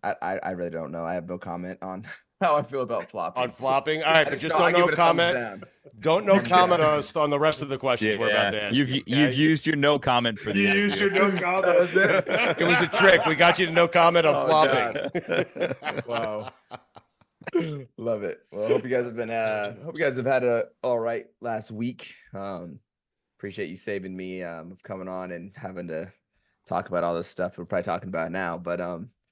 I really don't know. I have no comment on how I feel about On flopping. flopping? All right, I but just just know I don't give know it a thumbs comment. down. Don't know Thumbs comment down. us on the rest of the questions we're about Yeah, to ask you've you. you've Okay? used your no comment for the You used your interview. no comment. That was it. It was a trick. We got you to no comment on Oh flopping. God. Wow. Love it. Well, I hope you guys have been hope you guys have had a all right last week. Appreciate you saving me of coming on and having to talk about all this stuff we're probably talking about now. But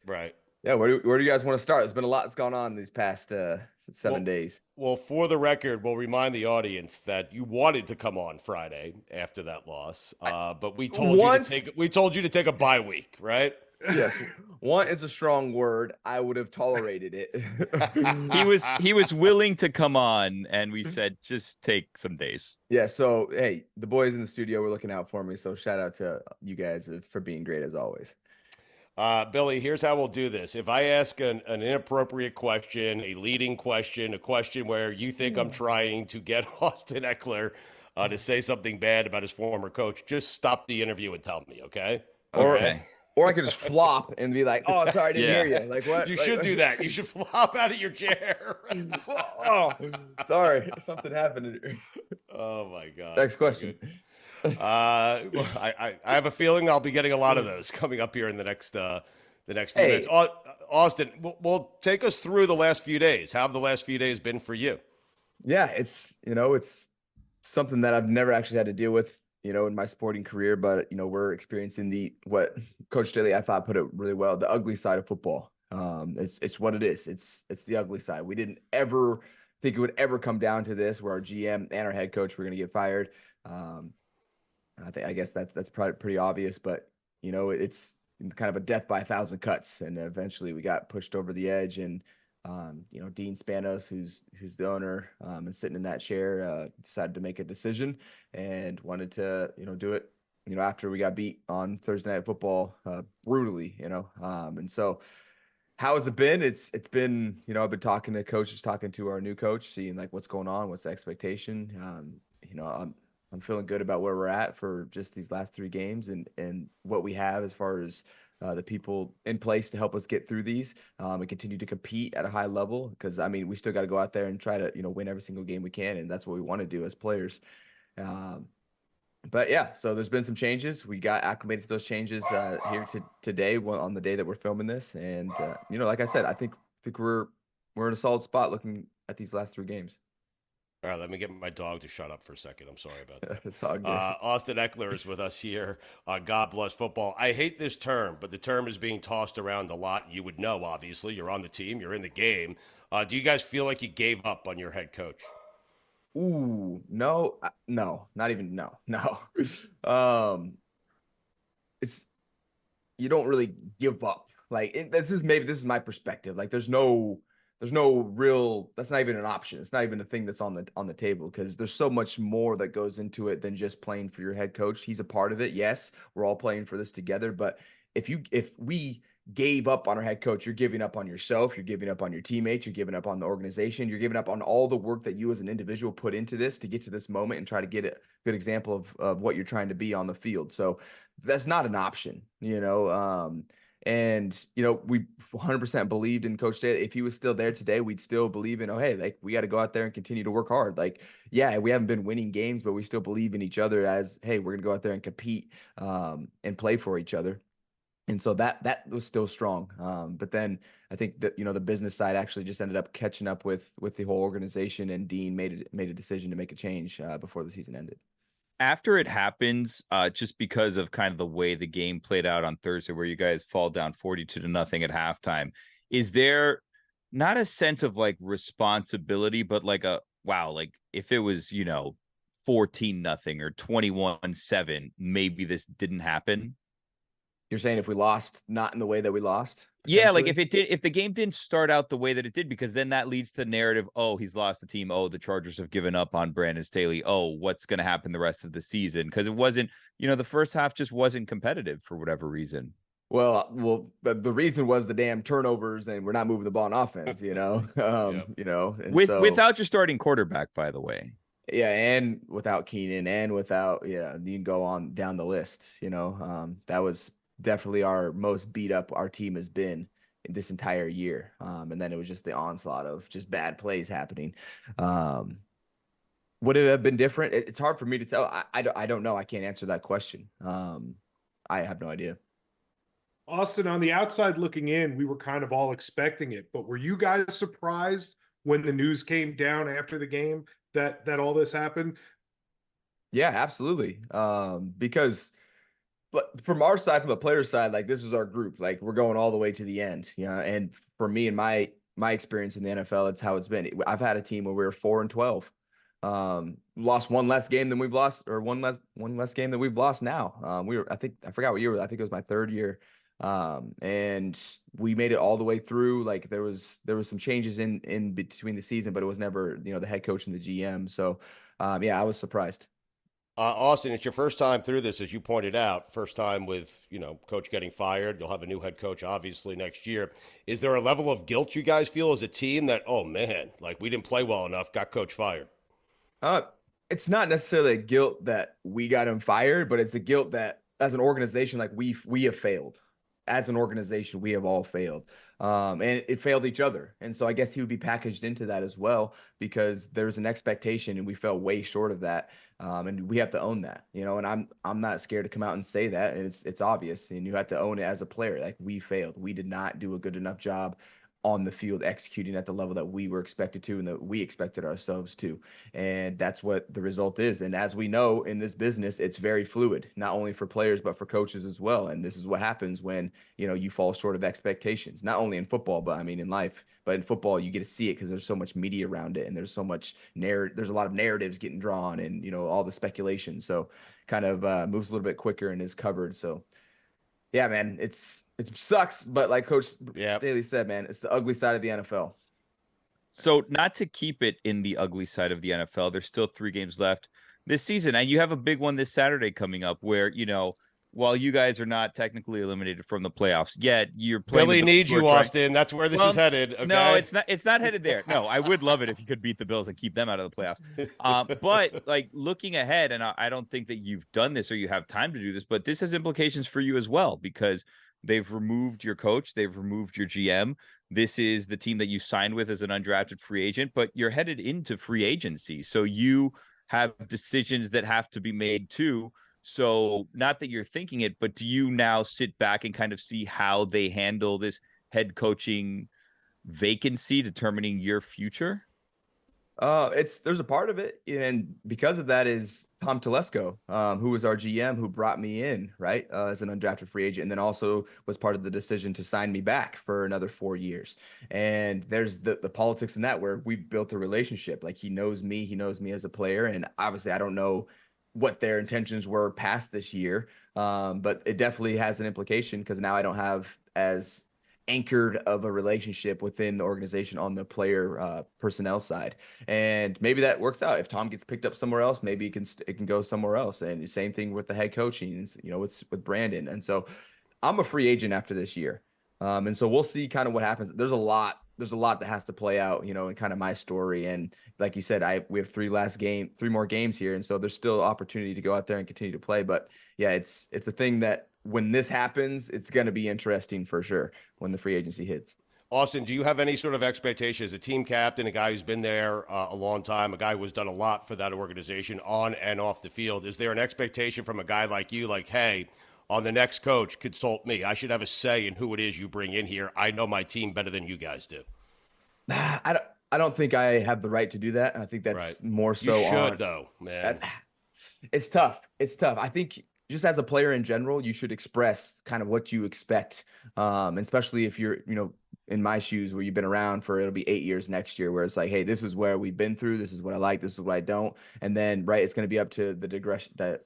Right. yeah, where do you guys want to start? There's been a lot that's gone on these past 7 days. Well, for the record, we'll remind the audience that you wanted to come on Friday after that loss, but we told you to take a bye week, right? Yes, want is a strong word. I would have tolerated it. He was willing to come on, and we said just take some days. Yeah, so hey, the boys in the studio were looking out for me, so shout out to you guys for being great as always. Billy, here's how we'll do this. If I ask an inappropriate question, a leading question, a question where you think I'm trying to get Austin Ekeler to say something bad about his former coach, just stop the interview and tell me, okay? Okay. Or I could just flop and be like, "Oh, sorry, I didn't hear you." Like what? You should do that. You should flop out of your chair. Oh, sorry, something happened. Oh my God. Next question. I have a feeling I'll be getting a lot of those coming up here in the next few Hey. minutes. Austin, well, take us through the last few days. How have the last few days been for you? Yeah, it's something that I've never actually had to deal with, in my sporting career, but we're experiencing what Coach Staley, I thought, put it really well, the ugly side of football. It's what it is. It's the ugly side. We didn't ever think it would ever come down to this, where our GM and our head coach were going to get fired. I guess that's probably pretty obvious, but it's kind of a death by 1,000 cuts, and eventually we got pushed over the edge. And Dean Spanos, who's the owner and sitting in that chair, decided to make a decision and wanted to do it after we got beat on Thursday Night Football brutally. And so how has it been? It's been I've been talking to coaches, talking to our new coach, seeing like what's going on, what's the expectation. I'm feeling good about where we're at for just these last 3 games and what we have as far as the people in place to help us get through these and continue to compete at a high level. Because we still got to go out there and try to win every single game we can, and that's what we want to do as players. But yeah, so there's been some changes. We got acclimated to those changes here today on the day that we're filming this, and like I said, I think we're in a solid spot looking at these last 3 games. All right, let me get my dog to shut up for a second. I'm sorry about that. It's all good. Austin Ekeler is with us here on God Bless Football. I hate this term, but the term is being tossed around a lot. You would know, obviously. You're on the team. You're in the game. Do you guys feel like you gave up on your head coach? Ooh, no, not even no. It's you don't really give up. Like this is my perspective. Like there's no real, that's not even an option. It's not even a thing that's on the table, because there's so much more that goes into it than just playing for your head coach. He's a part of it. Yes, we're all playing for this together, but if we gave up on our head coach, you're giving up on yourself, you're giving up on your teammates, you're giving up on the organization, you're giving up on all the work that you as an individual put into this to get to this moment and try to get a good example of what you're trying to be on the field. So that's not an option, and we 100% believed in Coach Staley. If he was still there today, we'd still believe in, hey, like we got to go out there and continue to work hard. Like, yeah, we haven't been winning games, but we still believe in each other as, hey, we're gonna go out there and compete and play for each other. And so that was still strong. But then I think that the business side actually just ended up catching up with the whole organization, and Dean made a decision to make a change before the season ended. After it happens, just because of kind of the way the game played out on Thursday, where you guys fall down 42-0 at halftime, is there not a sense of like responsibility, but like wow, like if it was 14-0 or 21-7, maybe this didn't happen? You're saying if we lost, not in the way that we lost? Yeah, like if the game didn't start out the way that it did, because then that leads to the narrative, oh, he's lost the team. Oh, the Chargers have given up on Brandon Staley. Oh, what's going to happen the rest of the season? Because it wasn't, the first half just wasn't competitive for whatever reason. Well, the reason was the damn turnovers, and we're not moving the ball on offense, Without your starting quarterback, by the way. Yeah, and without Keenan, and without, you can go on down the list, that was definitely our most beat up our team has been this entire year. And then it was just the onslaught of just bad plays happening. Would it have been different? It's hard for me to tell. I don't know. I can't answer that question. I have no idea. Austin, on the outside looking in, we were kind of all expecting it, but were you guys surprised when the news came down after the game that all this happened? Yeah, absolutely. Because from our side, from the player side, like this was our group. Like we're going all the way to the end, you know. And for me and my experience in the NFL, it's how it's been. I've had a team where we were 4-12. Lost one less game than we've lost, or one less game than we've lost now. I forgot what year. I think it was my third year. And we made it all the way through. Like there was some changes in between the season, but it was never, you know, the head coach and the GM. So, yeah, I was surprised. Austin, it's your first time through this, as you pointed out. First time with, you know, coach getting fired. You'll have a new head coach, obviously, next year. Is there a level of guilt you guys feel as a team that, oh man, like we didn't play well enough, got coach fired? It's not necessarily a guilt that we got him fired, but it's a guilt that as an organization, like we have failed. As an organization, we have all failed. And it failed each other. And so I guess he would be packaged into that as well, because there's an expectation and we fell way short of that. And we have to own that, you know, and I'm not scared to come out and say that. And it's obvious, and you have to own it as a player. Like we failed. We did not do a good enough job on the field executing at the level that we were expected to and that we expected ourselves to. And that's what the result is. And as we know in this business, it's very fluid, not only for players, but for coaches as well. And this is what happens when, you know, you fall short of expectations, not only in football, but I mean, in life. But in football, you get to see it because there's so much media around it and there's so much there's a lot of narratives getting drawn and, you know, all the speculation. So kind of moves a little bit quicker and is covered. So yeah, man, it sucks, but like Coach Staley said, man, it's the ugly side of the NFL. So not to keep it in the ugly side of the NFL, there's still 3 games left this season, and you have a big one this Saturday coming up where, you know, while you guys are not technically eliminated from the playoffs yet, you're playing. Billy needs you, Austin. That's where this is headed. Okay? No, it's not. It's not headed there. No, I would love it if you could beat the Bills and keep them out of the playoffs. But like looking ahead, and I don't think that you've done this or you have time to do this, but this has implications for you as well, because they've removed your coach, they've removed your GM. This is the team that you signed with as an undrafted free agent, but you're headed into free agency, so you have decisions that have to be made too. So not that you're thinking it, but do you now sit back and kind of see how they handle this head coaching vacancy, determining your future? There's a part of it, and because of that is Tom Telesco, who was our GM, who brought me in, right, as an undrafted free agent, and then also was part of the decision to sign me back for another 4 years. And there's the politics in that, where we've built a relationship. Like he knows me as a player, and obviously I don't know what their intentions were past this year, but it definitely has an implication, because now I don't have as anchored of a relationship within the organization on the player personnel side. And maybe that works out. If Tom gets picked up somewhere else, maybe it can go somewhere else. And the same thing with the head coaching, you know, with Brandon. And so I'm a free agent after this year. And so we'll see kind of what happens. There's a lot that has to play out, you know, in kind of my story. And like you said, we have 3 more games here. And so there's still opportunity to go out there and continue to play. But yeah, it's a thing that when this happens, it's going to be interesting for sure when the free agency hits. Austin, do you have any sort of expectation as a team captain, a guy who's been there a long time, a guy who has done a lot for that organization on and off the field? Is there an expectation from a guy like you, like, hey, on the next coach, consult me. I should have a say in who it is you bring in here. I know my team better than you guys do. I don't think I have the right to do that. I think that's more so you should, though, man. It's tough. I think just as a player in general, you should express kind of what you expect, especially if you're, you know, in my shoes where you've been around for, it'll be 8 years next year, where it's like, hey, this is where we've been through. This is what I like. This is what I don't. And then, it's going to be up to the digression that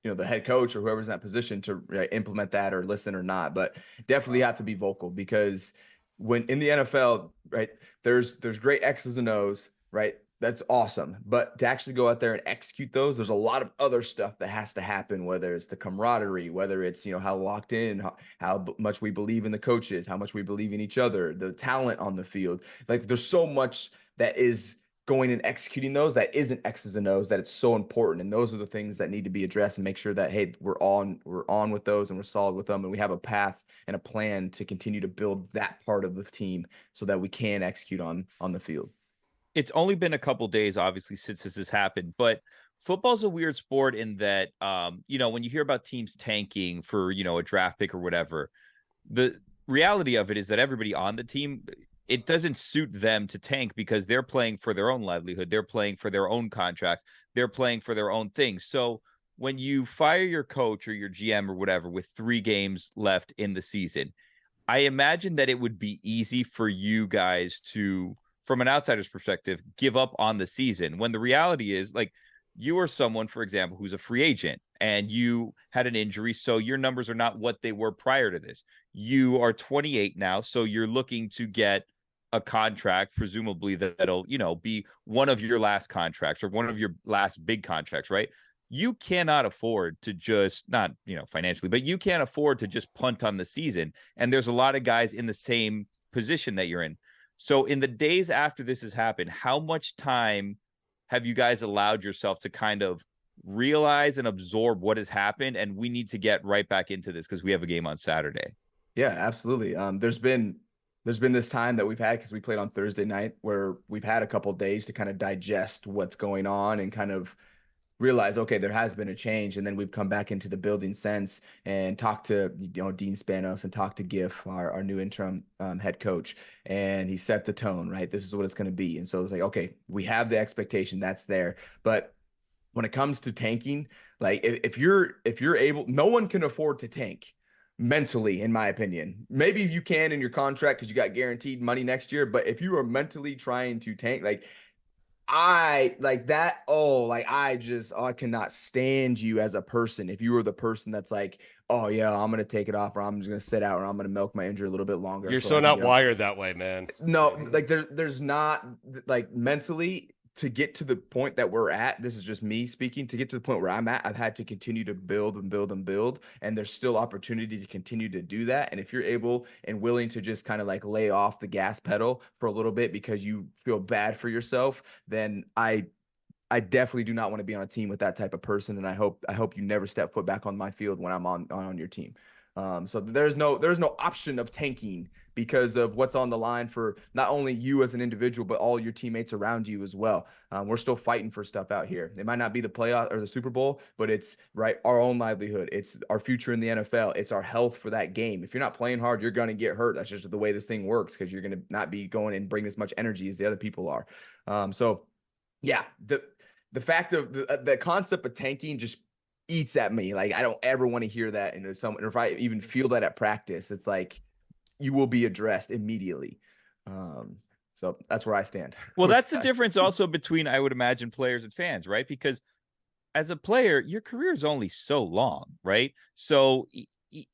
you know, the head coach or whoever's in that position to implement that or listen or not. But definitely have to be vocal, because when in the NFL, right, there's great X's and O's, right? That's awesome. But to actually go out there and execute those, there's a lot of other stuff that has to happen, whether it's the camaraderie, whether it's, you know, how locked in, how much we believe in the coaches, how much we believe in each other, the talent on the field. Like there's so much that is going and executing those that isn't X's and O's, that it's so important. And those are the things that need to be addressed and make sure that, hey, we're on with those and we're solid with them. And we have a path and a plan to continue to build that part of the team so that we can execute on the field. It's only been a couple days, obviously, since this has happened, but football's a weird sport in that, when you hear about teams tanking for, a draft pick or whatever, the reality of it is that everybody on the team, it doesn't suit them to tank because they're playing for their own livelihood. They're playing for their own contracts. They're playing for their own things. So when you fire your coach or your GM or whatever with 3 games left in the season, I imagine that it would be easy for you guys to, from an outsider's perspective, give up on the season when the reality is, like, you are someone, for example, who's a free agent and you had an injury. So your numbers are not what they were prior to this. You are 28 now. So you're looking to get a contract, presumably that'll, be one of your last contracts or one of your last big contracts, right? You cannot afford to just, not, financially, but you can't afford to just punt on the season. And there's a lot of guys in the same position that you're in. So in the days after this has happened, how much time have you guys allowed yourself to kind of realize and absorb what has happened? And we need to get right back into this because we have a game on Saturday. Yeah, absolutely. There's been this time that we've had, because we played on Thursday night, where we've had a couple of days to kind of digest what's going on and kind of realize, okay, there has been a change. And then we've come back into the building sense and talked to, Dean Spanos and talked to Giff, our new interim head coach. And he set the tone, right? This is what it's going to be. And so it's like, okay, we have the expectation that's there. But when it comes to tanking, like if you're able, no one can afford to tank mentally, in my opinion. Maybe you can in your contract because you got guaranteed money next year. But if you are mentally trying to tank, I cannot stand you as a person. If you were the person that's like, oh yeah, I'm going to take it off, or I'm just going to sit out, or I'm going to milk my injury a little bit longer. You're so not wired that way, man. No, like there's not, like, mentally, to get to the point that we're at. This is just me speaking. To get to the point where I'm at, I've had to continue to build and build and build. And there's still opportunity to continue to do that. And if you're able and willing to just kind of like lay off the gas pedal for a little bit because you feel bad for yourself, then I definitely do not want to be on a team with that type of person. And I hope you never step foot back on my field when I'm on your team. So there's no option of tanking because of what's on the line for not only you as an individual, but all your teammates around you as well. We're still fighting for stuff out here. It might not be the playoff or the Super Bowl, but it's our own livelihood. It's our future in the NFL. It's our health for that game. If you're not playing hard, you're going to get hurt. That's just the way this thing works, because you're going to not be going and bring as much energy as the other people are. So yeah, the fact of the concept of tanking just eats at me. Like, I don't ever want to hear that. And if I even feel that at practice, it's like, you will be addressed immediately. So that's where I stand. Well, that's the difference also between, I would imagine, players and fans, right? Because as a player, your career is only so long, right? So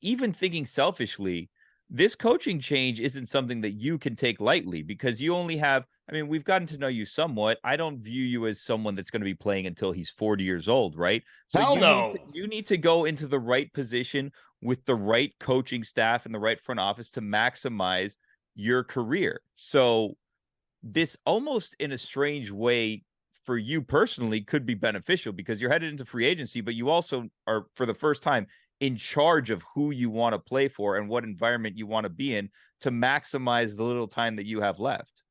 even thinking selfishly, this coaching change isn't something that you can take lightly, because you only have, we've gotten to know you somewhat. I don't view you as someone that's going to be playing until he's 40 years old, right? So Hell no. You need to go into the right position with the right coaching staff and the right front office to maximize your career. So this, almost in a strange way for you personally, could be beneficial, because you're headed into free agency, but you also are, for the first time, in charge of who you want to play for and what environment you want to be in to maximize the little time that you have left.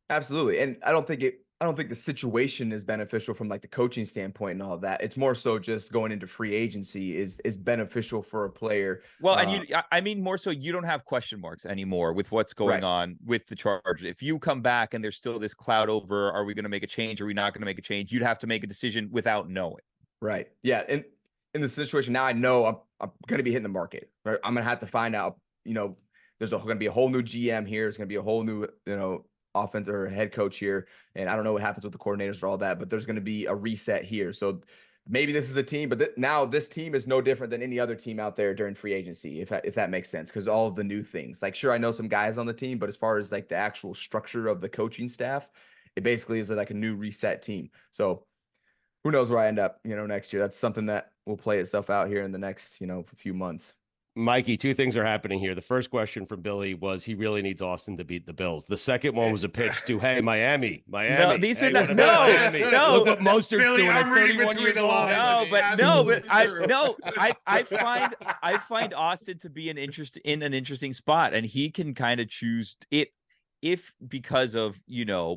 Absolutely. And I don't think the situation is beneficial from like the coaching standpoint and all of that. It's more so just going into free agency is beneficial for a player. Well, and more so you don't have question marks anymore with what's going on with the Chargers. If you come back and there's still this cloud over, are we going to make a change? Are we not going to make a change? You'd have to make a decision without knowing. Right. Yeah. And in the situation now, I know I'm going to be hitting the market. Right? I'm going to have to find out, there's going to be a whole new GM here. It's going to be a whole new, offense or head coach here. And I don't know what happens with the coordinators or all that, but there's going to be a reset here. So maybe this is a team, but now this team is no different than any other team out there during free agency, if that makes sense. Because all of the new things, like, sure, I know some guys on the team, but as far as like the actual structure of the coaching staff, it basically is like a new reset team. So who knows where I end up, next year. That's something that will play itself out here in the next, few months. Mikey, two things are happening here. The first question from Billy was he really needs Austin to beat the Bills. The second one was a pitch to, hey, Miami. No, these hey, are not. what about No, Miami? no. Look what Mostert's Billy, doing at I'm reading 31 between years the old. lines. No, but I find Austin to be in an interesting spot, and he can kind of choose it if because of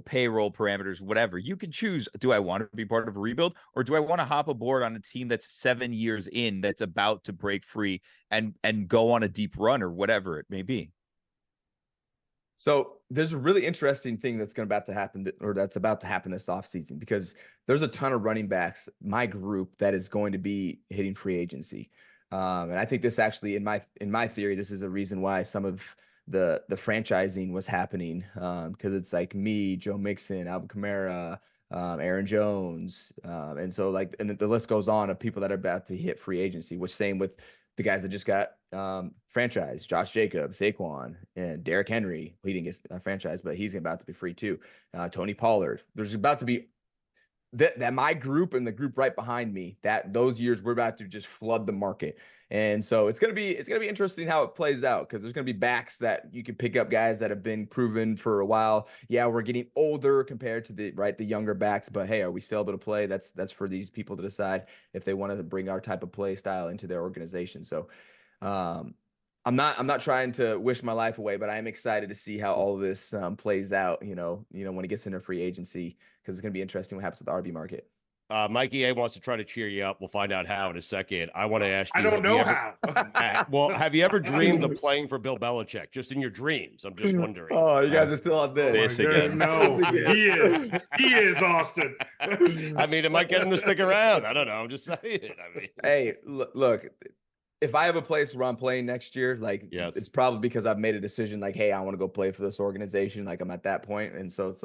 payroll parameters, whatever. You can choose: do I want to be part of a rebuild, or do I want to hop aboard on a team that's 7 years in, that's about to break free and go on a deep run, or whatever it may be. So there's a really interesting thing that's about to happen this offseason, because there's a ton of running backs, my group, that is going to be hitting free agency. And I think this actually, in my theory, this is a reason why some of the franchising was happening, because it's like me, Joe Mixon, Alvin Kamara, Aaron Jones. And so and the list goes on of people that are about to hit free agency, which same with the guys that just got franchise: Josh Jacobs, Saquon, and Derrick Henry. He didn't get a franchise, but he's about to be free too. Tony Pollard. There's about to be that my group and the group right behind me, that those years we're about to just flood the market. And so it's gonna be interesting how it plays out, because there's gonna be backs that you can pick up, guys that have been proven for a while. Yeah, we're getting older compared to the younger backs, but hey, are we still able to play? That's for these people to decide if they want to bring our type of play style into their organization. So I'm not trying to wish my life away, but I am excited to see how all of this plays out, when it gets into free agency, because it's going to be interesting what happens with the RB market. Mikey A wants to try to cheer you up. We'll find out how in a second. I want to ask you. I don't know how. Well, have you ever dreamed of playing for Bill Belichick? Just in your dreams? I'm just wondering. Oh, you guys are still on this. Again. No, he is. He is, Austin. I mean, it might get him to stick around. I don't know. I'm just saying. Hey, look, if I have a place where I'm playing next year, yes, it's probably because I've made a decision, hey, I want to go play for this organization. I'm at that point. And so it's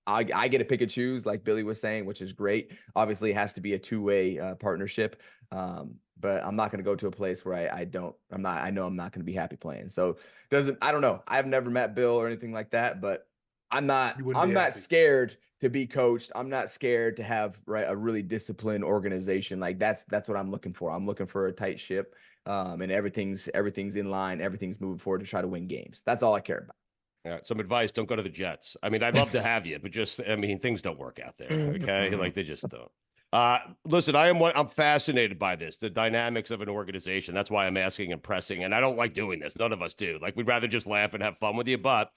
I get to pick and choose, like Billy was saying, which is great. Obviously, it has to be a two-way partnership. But I'm not going to go to a place where I know I'm not going to be happy playing. So I don't know. I've never met Bill or anything like that, but I'm not scared to be coached. I'm not scared to have a really disciplined organization. That's what I'm looking for. I'm looking for a tight ship, and everything's in line. Everything's moving forward to try to win games. That's all I care about. Yeah, some advice: don't go to the Jets. I mean, I'd love to have you, but things don't work out there. Okay, they just don't. Listen, I'm fascinated by this, the dynamics of an organization. That's why I'm asking and pressing, and I don't like doing this. None of us do. We'd rather just laugh and have fun with you, but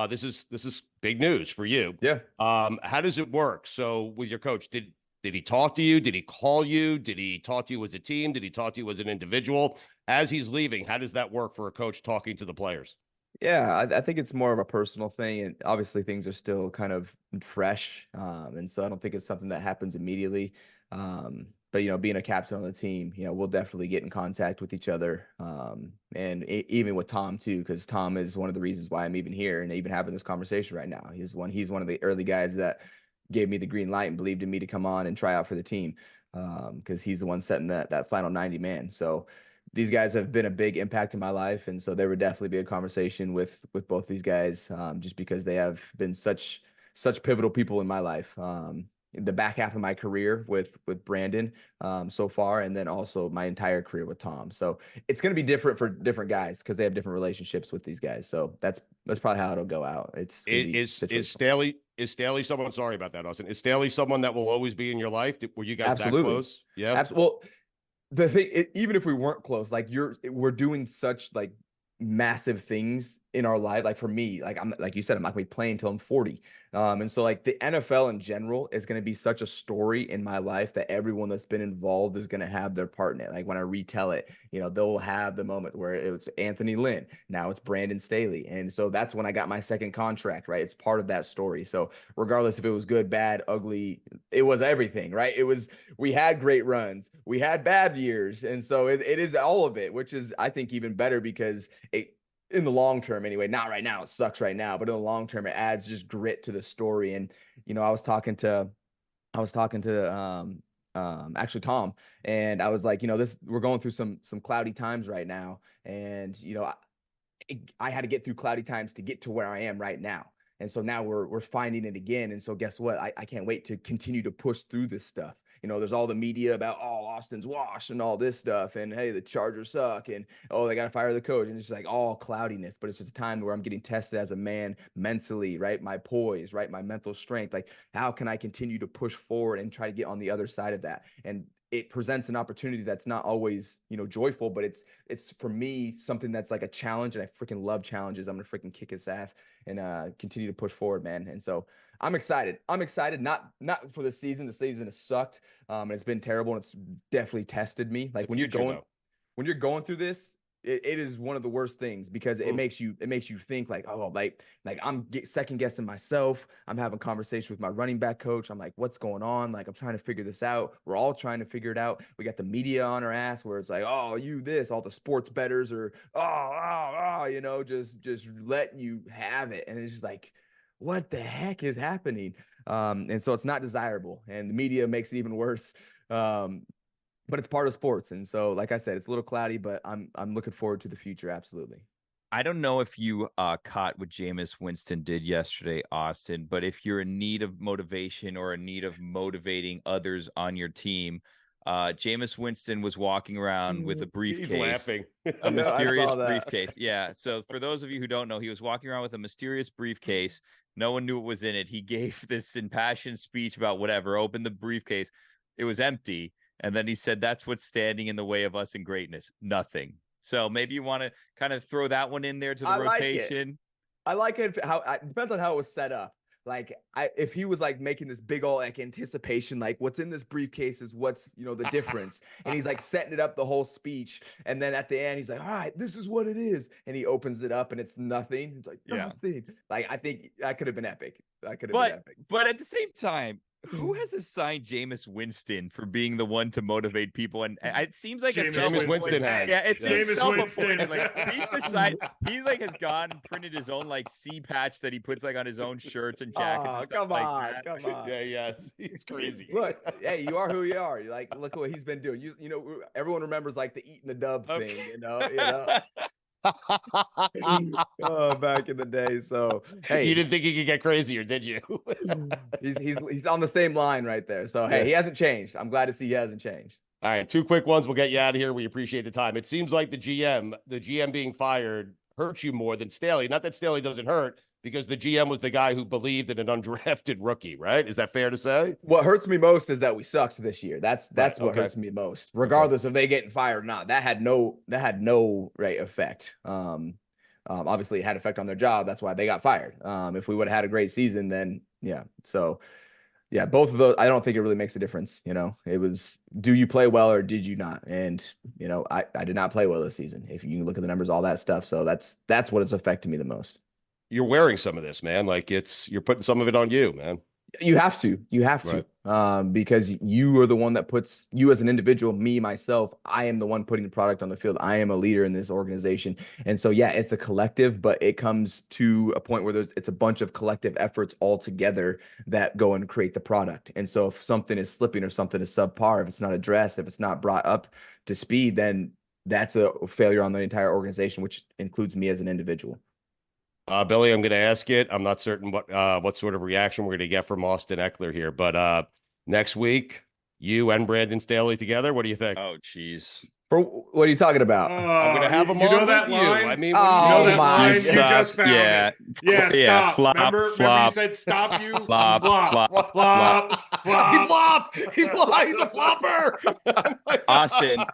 this is big news for you. Yeah. How does it work? So with your coach, did he talk to you? Did he call you? Did he talk to you as a team? Did he talk to you as an individual? As he's leaving, how does that work for a coach talking to the players? Yeah, I think it's more of a personal thing, and obviously things are still kind of fresh, and so I don't think it's something that happens immediately. But being a captain on the team, we'll definitely get in contact with each other, and even with Tom too, because Tom is one of the reasons why I'm even here and even having this conversation right now. He's one of the early guys that gave me the green light and believed in me to come on and try out for the team, because he's the one setting that final 90 man. So these guys have been a big impact in my life. And so there would definitely be a conversation with both these guys, just because they have been such pivotal people in my life. The back half of my career with Brandon so far, and then also my entire career with Tom. So it's going to be different for different guys because they have different relationships with these guys. So that's probably how it'll go out. Is Staley someone? Sorry about that, Austin. Is Staley someone that will always be in your life? Were you guys Absolutely. that close? Yeah. Absolutely. Well, the thing, even if we weren't close, we're doing such massive things in our life. For me, I'm like you said, I'm not gonna be playing until I'm 40. And so the NFL in general is going to be such a story in my life that everyone that's been involved is going to have their part in it. When I retell it, they'll have the moment where it was Anthony Lynn. Now it's Brandon Staley. And so that's when I got my second contract, right? It's part of that story. So regardless if it was good, bad, ugly, it was everything, right? We had great runs, we had bad years. And so it is all of it, which is, I think, even better because in the long term anyway, not right now, it sucks right now, but in the long term, it adds just grit to the story. And, I was talking to actually Tom, and I was like, we're going through some cloudy times right now. And, I had to get through cloudy times to get to where I am right now. And so now we're finding it again. And so guess what? I can't wait to continue to push through this stuff. there's all the media about, oh, Austin's washed and all this stuff. And hey, the Chargers suck. And, oh, they got to fire the coach. And it's just like all cloudiness. But it's just a time where I'm getting tested as a man mentally, right? My poise, right? My mental strength. Like, how can I continue to push forward and try to get on the other side of that? And it presents an opportunity that's not always, joyful, but it's for me something that's like a challenge, and I freaking love challenges. I'm gonna freaking kick his ass and continue to push forward, man. And so I'm excited. Not for the season. The season has sucked. And it's been terrible, and it's definitely tested me. Like when you're going through this, it is one of the worst things, because it makes you think like, oh, like I'm second guessing myself. I'm having conversations with my running back coach. I'm like, what's going on? Like, I'm trying to figure this out. We're all trying to figure it out. We got the media on our ass where it's like, oh, you this, all the sports bettors are, just let you have it. And it's just like, what the heck is happening? And so it's not desirable, and the media makes it even worse. But it's part of sports. And so, like I said, it's a little cloudy, but I'm looking forward to the future. Absolutely. I don't know if you caught what Jameis Winston did yesterday, Austin, but if you're in need of motivation or in need of motivating others on your team, Jameis Winston was walking around with a briefcase. He's laughing. A mysterious briefcase. Yeah. So for those of you who don't know, he was walking around with a mysterious briefcase. No one knew what was in it. He gave this impassioned speech about whatever, opened the briefcase. It was empty. And then he said, that's what's standing in the way of us in greatness. Nothing. So maybe you want to kind of throw that one in there to the rotation. I like it. It depends on how it was set up. Like, if he was like making this big old like anticipation, like what's in this briefcase is what's, the difference. And he's like setting it up the whole speech. And then at the end, he's like, all right, this is what it is. And he opens it up and it's nothing. It's like nothing. Like, I think that could have been epic. But at the same time, who has assigned Jameis Winston for being the one to motivate people? And it seems like Jameis Winston has. Yeah, it's Jameis self-appointed. Like he's decided. He like has gone and printed his own like C patch that he puts like on his own shirts and jackets. And come on. Yeah, yes, he's crazy. Look, hey, you are who you are. You're like, look what he's been doing. You know, everyone remembers like the eating the dub thing. You know. Oh, back in the day. So hey, you didn't think he could get crazier, did you? he's on the same line right there. So hey, he hasn't changed. I'm glad to see he hasn't changed. All right, 2 quick ones. We'll get you out of here. We appreciate the time. It seems like the GM being fired hurts you more than Staley. Not that Staley doesn't hurt, because the GM was the guy who believed in an undrafted rookie, right? Is that fair to say? What hurts me most is that we sucked this year. That's what hurts me most, regardless of they getting fired or not. That had no effect. Obviously it had effect on their job. That's why they got fired. If we would have had a great season, then yeah. So yeah, both of those, I don't think it really makes a difference. It was, do you play well or did you not? And I did not play well this season. If you look at the numbers, all that stuff. So that's what it's affected me the most. You're wearing some of this, man. Like you're putting some of it on you, man. You have to, right. Because you are the one that puts you as an individual, me, myself, I am the one putting the product on the field. I am a leader in this organization. And so, yeah, it's a collective, but it comes to a point where it's a bunch of collective efforts all together that go and create the product. And so if something is slipping or something is subpar, if it's not addressed, if it's not brought up to speed, then that's a failure on the entire organization, which includes me as an individual. Billy, I'm going to ask it. I'm not certain what sort of reaction we're going to get from Austin Ekeler here, but next week, you and Brandon Staley together. What do you think? Oh, jeez. What are you talking about? I'm going to have him on with you. I mean, that line you stop. just found it. Yeah, stop. Remember you said stop you? Flop. He flopped. He's a flopper. Austin,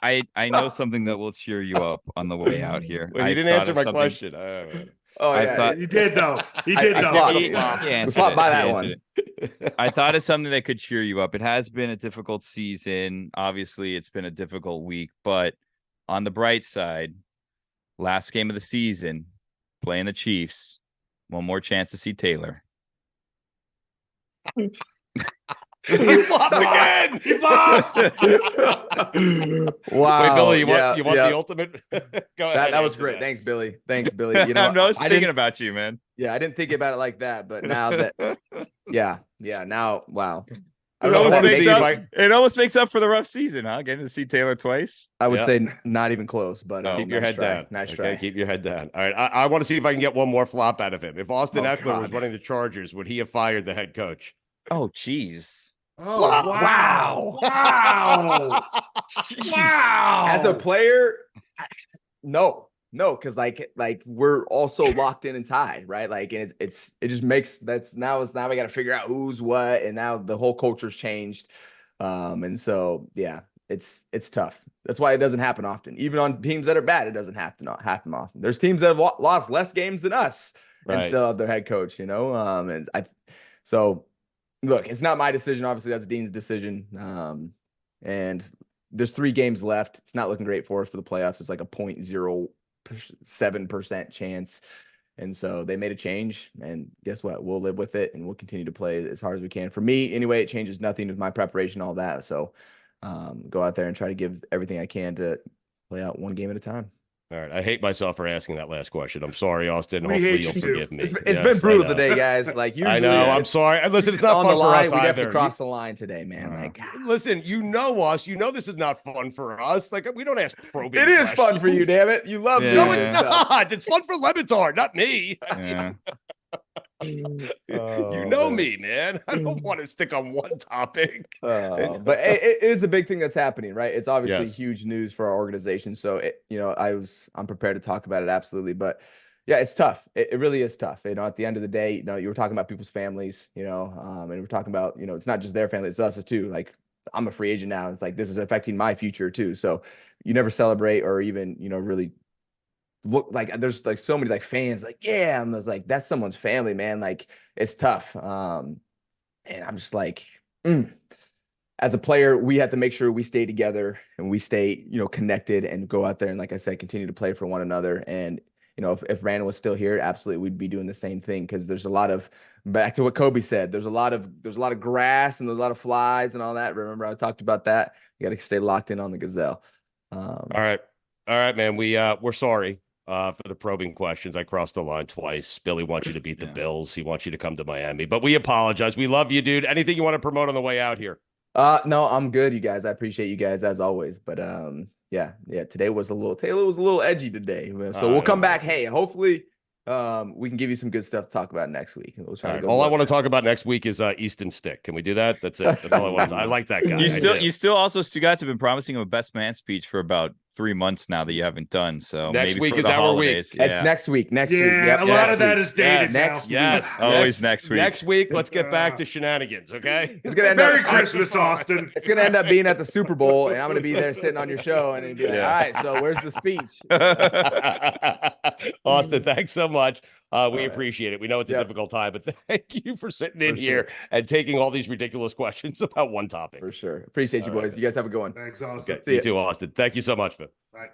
I know something that will cheer you up on the way out here. Well, you didn't answer my question. You did though. He did though. We flopped by that one. I thought of something that could cheer you up. It has been a difficult season. Obviously, it's been a difficult week, but on the bright side, last game of the season, playing the Chiefs, one more chance to see Taylor. He flopped again. He flopped. Wow. Wait, Billy, you want the ultimate? Go ahead. That was great. Thanks, Billy. I was thinking about you, man. Yeah, I didn't think about it like that, but now that, now, wow. It almost makes up for the rough season, huh? Getting to see Taylor twice. I would say not even close, but keep your head down. Nice try. Keep your head down. All right, I want to see if I can get one more flop out of him. If Austin Ekeler was running the Chargers, would he have fired the head coach? Oh, geez. Oh, wow. Wow. Wow. As a player, no, because like we're also locked in and tied, right? Like, and it just makes now we got to figure out who's what, and now the whole culture's changed, and so yeah, it's tough. That's why it doesn't happen often. Even on teams that are bad, it doesn't happen often. There's teams that have lost less games than us and still have their head coach, so look, it's not my decision. Obviously, that's Dean's decision. And there's 3 games left. It's not looking great for us for the playoffs. It's like a 0.07% chance. And so they made a change, and guess what? We'll live with it, and we'll continue to play as hard as we can. For me, anyway, it changes nothing with my preparation, all that. So go out there and try to give everything I can to play out one game at a time. All right. I hate myself for asking that last question. I'm sorry, Austin. We Hopefully hate you'll you forgive me. It's been brutal today, guys. Like usually, I know. I'm sorry. Listen, it's not on fun the for line. us We either. definitely crossed the line today, man. Like, listen, you know us. You know this is not fun for us. Like, we don't ask probing. It is fun for you, damn it. You love doing No, this it's stuff. not. It's fun for Le Batard, not me. Yeah. You know me, man. I don't want to stick on one topic. But it is a big thing that's happening, right? It's obviously Yes. huge news for our organization. So I'm prepared to talk about it, absolutely. But yeah, it's tough. It really is tough. At the end of the day, you were talking about people's families, and we're talking about, it's not just their family, it's us too. Like, I'm a free agent now. It's like this is affecting my future too. So you never celebrate or even, really look like there's like so many like fans like, yeah, and I was like, that's someone's family, man. Like, it's tough. And I'm just like, as a player, we have to make sure we stay together and we stay, connected and go out there and, like I said, continue to play for one another. And if Brandon was still here, absolutely, we'd be doing the same thing, because there's a lot of, back to what Kobe said, there's a lot of grass and there's a lot of flies and all that. Remember, I talked about that. You got to stay locked in on the gazelle. All right, man. We're sorry for the probing questions. I crossed the line twice. Billy wants you to beat the Bills. He wants you to come to Miami, but we apologize. We love you, dude. Anything you want to promote on the way out here? No, I'm good, you guys. I appreciate you guys as always. But yeah. Today was a little edgy today. So we'll come back. Hey, hopefully we can give you some good stuff to talk about next week. We'll try to go. All I want to talk about next week is Easton Stick. Can we do that? That's it. That's all I want. I like that guy. You still also, Stugotz, have been promising him a best man speech for about 3 months now that you haven't done. So next maybe week for is the our holidays. week. Yeah. It's next week. Next week. Yeah, a lot of that is dated now. Next Yes. week. Always next week. Next week, let's get back to shenanigans, okay? It's gonna end Merry up, Christmas, Austin. It's gonna end up being at the Super Bowl, and I'm gonna be there sitting on your show, and it'd be like, all right, so where's the speech? Austin, thanks so much. We appreciate it. We know it's a difficult time, but thank you for sitting in here and taking all these ridiculous questions about one topic. For sure. Appreciate you, boys. You guys have a good one. Thanks, Austin. Okay. You too, Austin. Thank you so much, man. Bye.